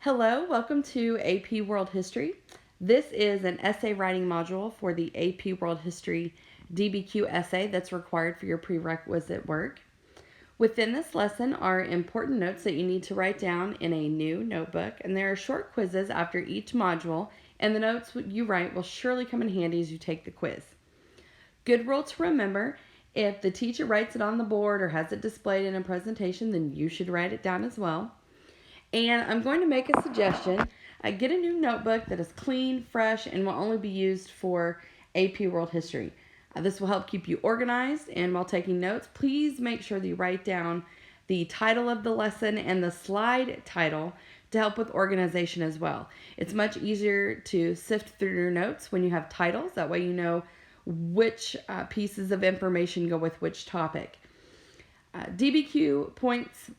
Hello, welcome to AP World History. This is an essay writing module for the AP World History DBQ essay that's required for your prerequisite work. Within this lesson are important notes that you need to write down in a new notebook, and there are short quizzes after each module, and the notes you write will surely come in handy as you take the quiz. Good rule to remember: if the teacher writes it on the board or has it displayed in a presentation, then you should write it down as well. And I'm going to make a suggestion. Get a new notebook that is clean, fresh, and will only be used for AP World History. This will help keep you organized, and while taking notes, please make sure that you write down the title of the lesson and the slide title to help with organization as well. It's much easier to sift through your notes when you have titles. That way you know which pieces of information go with which topic. DBQ points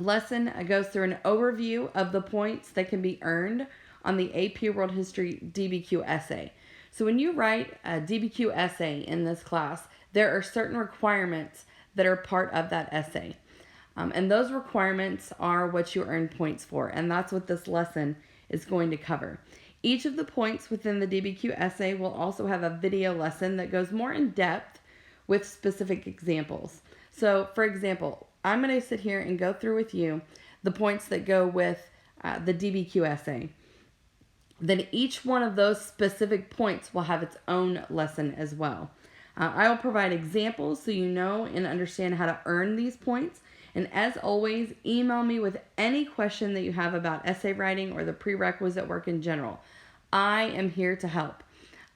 lesson goes through an overview of the points that can be earned on the AP World History DBQ essay. So when you write a DBQ essay in this class, there are certain requirements that are part of that essay. And those requirements are what you earn points for, and that's what this lesson is going to cover. Each of the points within the DBQ essay will also have a video lesson that goes more in depth with specific examples. So, for example, I'm going to sit here and go through with you the points that go with the DBQ essay. Then each one of those specific points will have its own lesson as well. I will provide examples so you know and understand how to earn these points. And as always, email me with any question that you have about essay writing or the prerequisite work in general. I am here to help.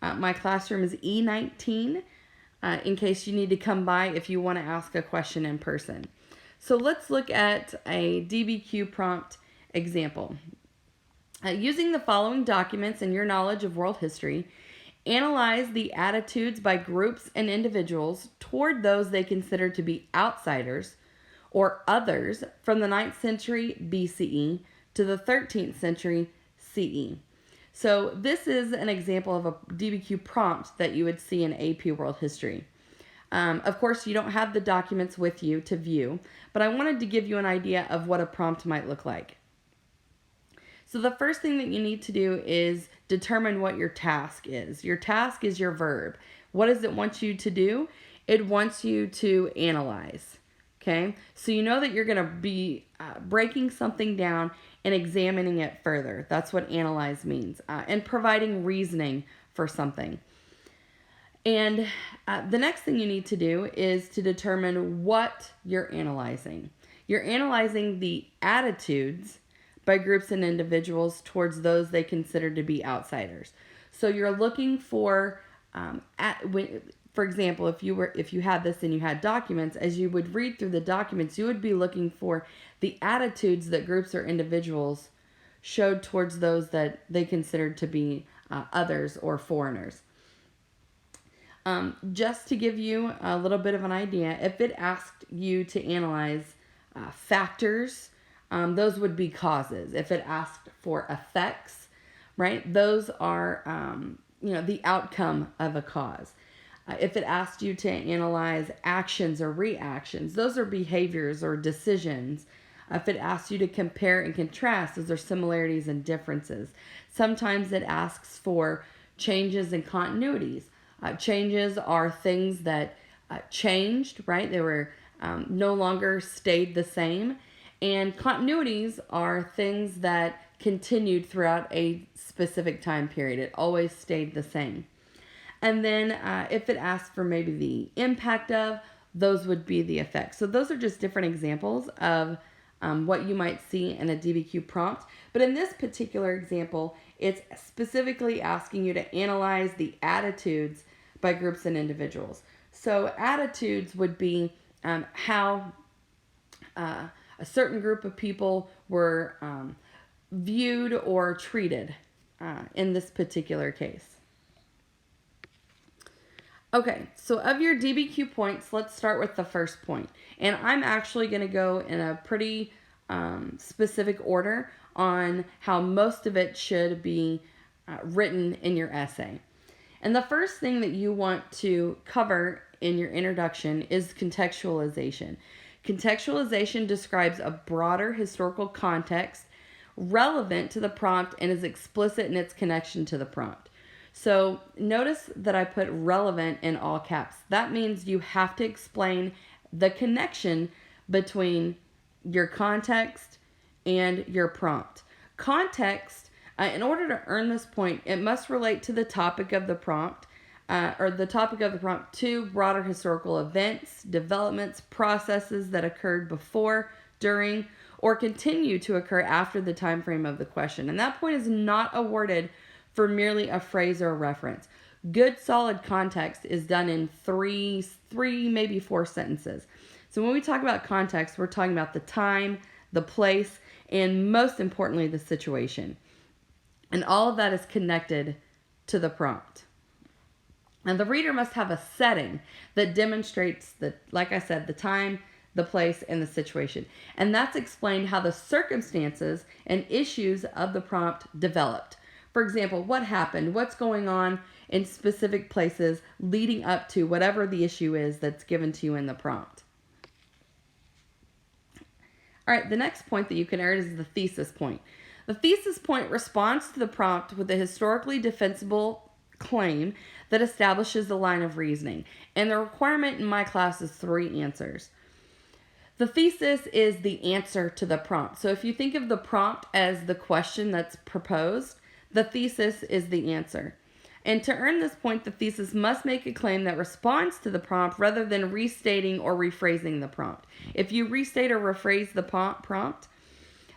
My classroom is E19 in case you need to come by if you want to ask a question in person. So let's look at a DBQ prompt example. Using the following documents and your knowledge of world history, analyze the attitudes by groups and individuals toward those they consider to be outsiders or others from the 9th century BCE to the 13th century CE. So this is an example of a DBQ prompt that you would see in AP World History. Of course, you don't have the documents with you to view, but I wanted to give you an idea of what a prompt might look like. So the first thing that you need to do is determine what your task is. Your task is your verb. What does it want you to do? It wants you to analyze. Okay, so you know that you're going to be breaking something down and examining it further. That's what analyze means, and providing reasoning for something. And the next thing you need to do is to determine what you're analyzing. You're analyzing the attitudes by groups and individuals towards those they consider to be outsiders. So you're looking for, for example, if you had this and you had documents, as you would read through the documents, you would be looking for the attitudes that groups or individuals showed towards those that they considered to be others or foreigners. Just to give you a little bit of an idea, if it asked you to analyze factors, those would be causes. If it asked for effects, right, those are the outcome of a cause. If it asked you to analyze actions or reactions, those are behaviors or decisions. If it asks you to compare and contrast, those are similarities and differences. Sometimes it asks for changes and continuities. Changes are things that changed, right? They were no longer stayed the same. And continuities are things that continued throughout a specific time period. It always stayed the same. And then if it asks for maybe the impact of, those would be the effects. So those are just different examples of what you might see in a DBQ prompt. But in this particular example, it's specifically asking you to analyze the attitudes by groups and individuals. So attitudes would be how a certain group of people were viewed or treated in this particular case. Okay, so of your DBQ points, let's start with the first point. And I'm actually going to go in a pretty specific order on how most of it should be written in your essay. And the first thing that you want to cover in your introduction is contextualization. Contextualization describes a broader historical context relevant to the prompt, and is explicit in its connection to the prompt. So notice that I put relevant in all caps. That means you have to explain the connection between your context and your prompt. Context, in order to earn this point, it must relate to the topic of the prompt, to broader historical events, developments, processes that occurred before, during, or continue to occur after the time frame of the question. And that point is not awarded for merely a phrase or a reference. Good solid context is done in three, maybe 4 sentences. So when we talk about context, we're talking about the time, the place, and most importantly, the situation. And all of that is connected to the prompt. And the reader must have a setting that demonstrates like I said, the time, the place, and the situation. And that's explained how the circumstances and issues of the prompt developed. For example, what happened, what's going on in specific places leading up to whatever the issue is that's given to you in the prompt. All right, the next point that you can earn is the thesis point. The thesis point responds to the prompt with a historically defensible claim that establishes the line of reasoning. And the requirement in my class is 3 answers. The thesis is the answer to the prompt. So if you think of the prompt as the question that's proposed, the thesis is the answer. And to earn this point, the thesis must make a claim that responds to the prompt rather than restating or rephrasing the prompt. If you restate or rephrase the prompt,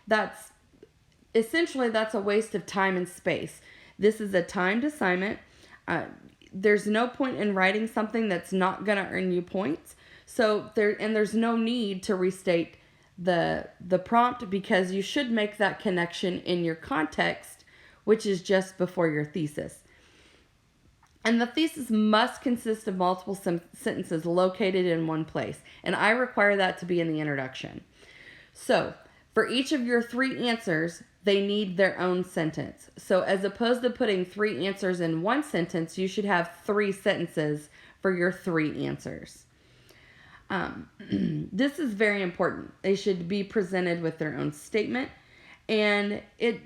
that's a waste of time and space. This is a timed assignment. There's no point in writing something that's not going to earn you points. So there's no need to restate the prompt, because you should make that connection in your context, which is just before your thesis. And the thesis must consist of multiple sentences located in one place. And I require that to be in the introduction. So for each of your 3 answers, they need their own sentence. So as opposed to putting 3 answers in one sentence, you should have 3 sentences for your 3 answers. This is very important. They should be presented with their own statement. And it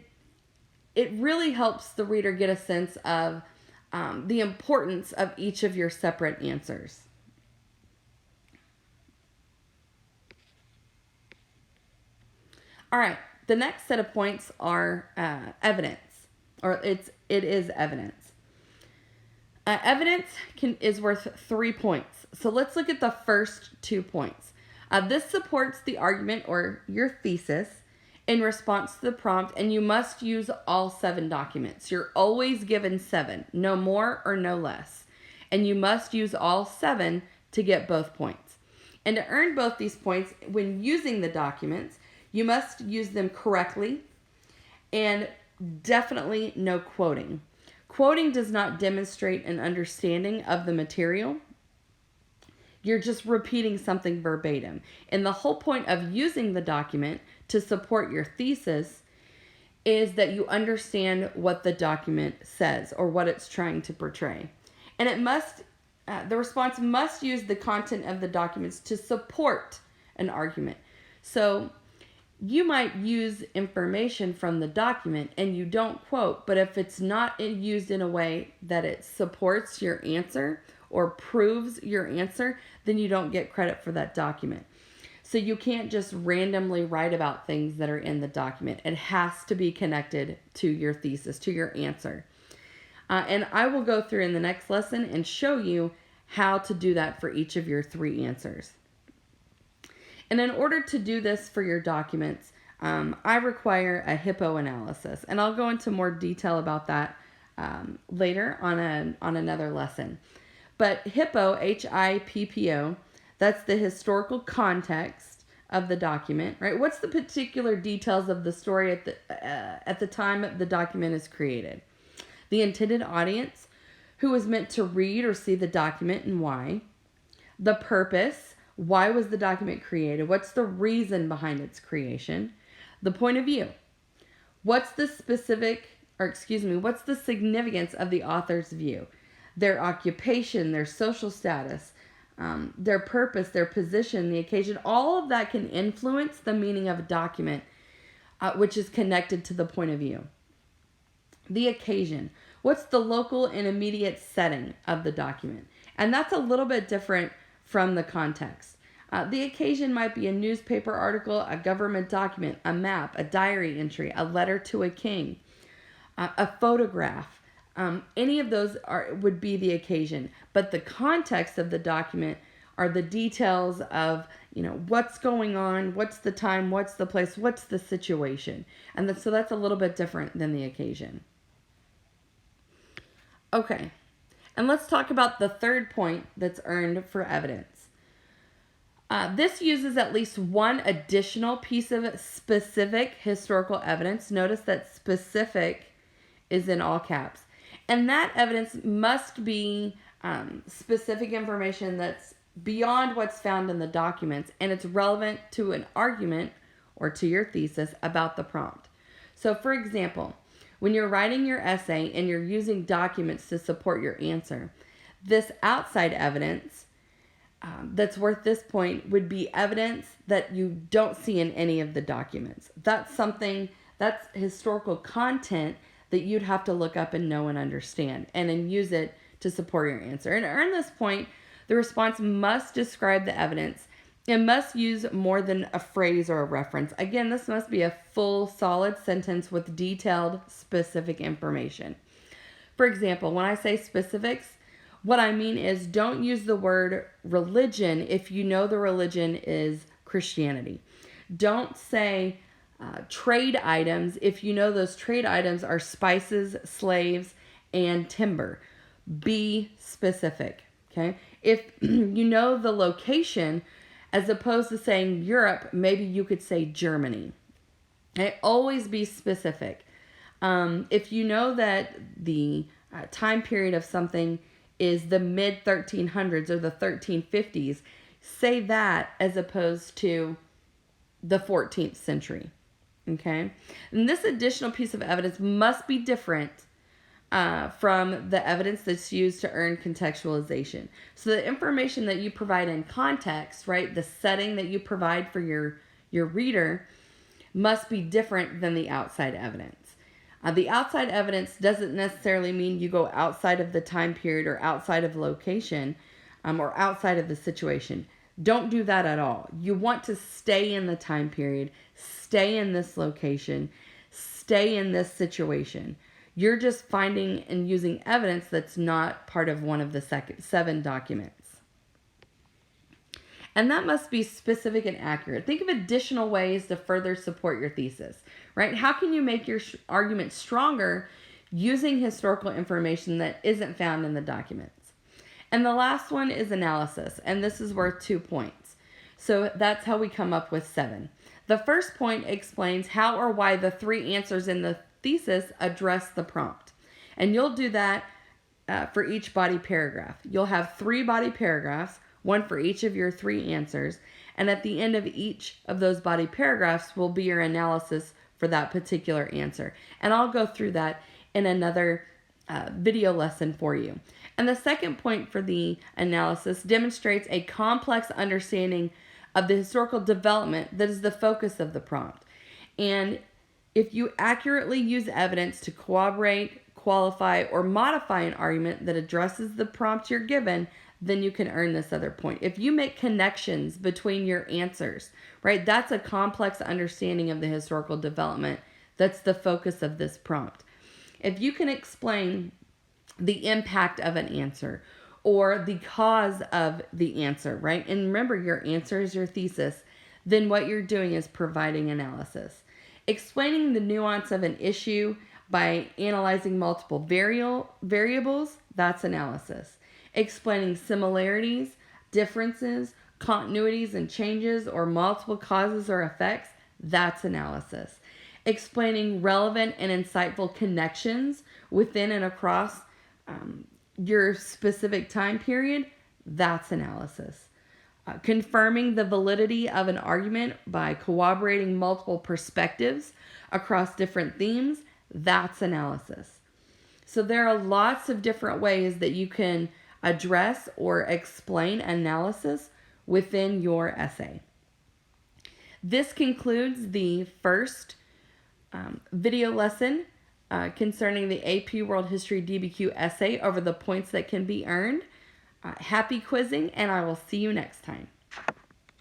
really helps the reader get a sense of the importance of each of your separate answers. All right, the next set of points are evidence, or it is evidence. Evidence is worth 3 points. So let's look at the first 2 points. This supports the argument or your thesis in response to the prompt, and you must use all 7 documents. You're always given 7, no more or no less. And you must use all 7 to get both points. And to earn both these points, when using the documents, you must use them correctly, and definitely no quoting. Quoting does not demonstrate an understanding of the material. You're just repeating something verbatim. And the whole point of using the document to support your thesis is that you understand what the document says or what it's trying to portray. And the response must use the content of the documents to support an argument. So you might use information from the document and you don't quote, but if it's not used in a way that it supports your answer or proves your answer, then you don't get credit for that document. So you can't just randomly write about things that are in the document. It has to be connected to your thesis, to your answer. And I will go through in the next lesson and show you how to do that for each of your 3 answers. And in order to do this for your documents, I require a HIPPO analysis. And I'll go into more detail about that later on another lesson. But HIPPO, H-I-P-P-O, that's the historical context of the document, right? What's the particular details of the story at the time the document is created? The intended audience, who was meant to read or see the document and why. The purpose, why was the document created? What's the reason behind its creation? The point of view. What's the significance of the author's view? Their occupation, their social status, their purpose, their position, the occasion, all of that can influence the meaning of a document which is connected to the point of view. The occasion. What's the local and immediate setting of the document? And that's a little bit different from the context. The occasion might be a newspaper article, a government document, a map, a diary entry, a letter to a king, a photograph. Any of those would be the occasion. But the context of the document are the details of, what's going on, what's the time, what's the place, what's the situation. And so that's a little bit different than the occasion. Okay, and let's talk about the third point that's earned for evidence. This uses at least one additional piece of specific historical evidence. Notice that specific is in all caps. And that evidence must be specific information that's beyond what's found in the documents, and it's relevant to an argument or to your thesis about the prompt. So, for example, when you're writing your essay and you're using documents to support your answer, this outside evidence that's worth this point would be evidence that you don't see in any of the documents. That's historical content that you'd have to look up and know and understand, and then use it to support your answer. And to earn this point, the response must describe the evidence. It must use more than a phrase or a reference. Again, this must be a full, solid sentence with detailed, specific information. For example, when I say specifics, what I mean is don't use the word religion if you know the religion is Christianity. Don't say trade items if you know those trade items are spices, slaves, and timber. Be specific, okay? If you know the location, as opposed to saying Europe, maybe you could say Germany. Okay? Always be specific. If you know that the time period of something is the mid-1300s or the 1350s, say that as opposed to the 14th century. Okay? And this additional piece of evidence must be different from the evidence that's used to earn contextualization. So the information that you provide in context, right, the setting that you provide for your reader must be different than the outside evidence. The outside evidence doesn't necessarily mean you go outside of the time period or outside of location or outside of the situation. Don't do that at all. You want to stay in the time period, stay in this location, stay in this situation. You're just finding and using evidence that's not part of one of the 7 documents. And that must be specific and accurate. Think of additional ways to further support your thesis, right? How can you make your argument stronger using historical information that isn't found in the documents? And the last one is analysis, and this is worth 2 points. So that's how we come up with 7. The first point explains how or why the 3 answers in the thesis address the prompt. And you'll do that for each body paragraph. You'll have 3 body paragraphs, one for each of your 3 answers, and at the end of each of those body paragraphs will be your analysis for that particular answer. And I'll go through that in another video lesson for you. And the second point for the analysis demonstrates a complex understanding of the historical development that is the focus of the prompt. And if you accurately use evidence to corroborate, qualify, or modify an argument that addresses the prompt you're given, then you can earn this other point. If you make connections between your answers, right, that's a complex understanding of the historical development. That's the focus of this prompt. If you can explain the impact of an answer or the cause of the answer, right, and remember your answer is your thesis, then what you're doing is providing analysis. Explaining the nuance of an issue by analyzing multiple variables, that's analysis. Explaining similarities, differences, continuities and changes, or multiple causes or effects, that's analysis. Explaining relevant and insightful connections within and across your specific time period, that's analysis. Confirming the validity of an argument by corroborating multiple perspectives across different themes, that's analysis. So there are lots of different ways that you can address or explain analysis within your essay. This concludes the first video lesson concerning the AP World History DBQ essay over the points that can be earned. Happy quizzing, and I will see you next time.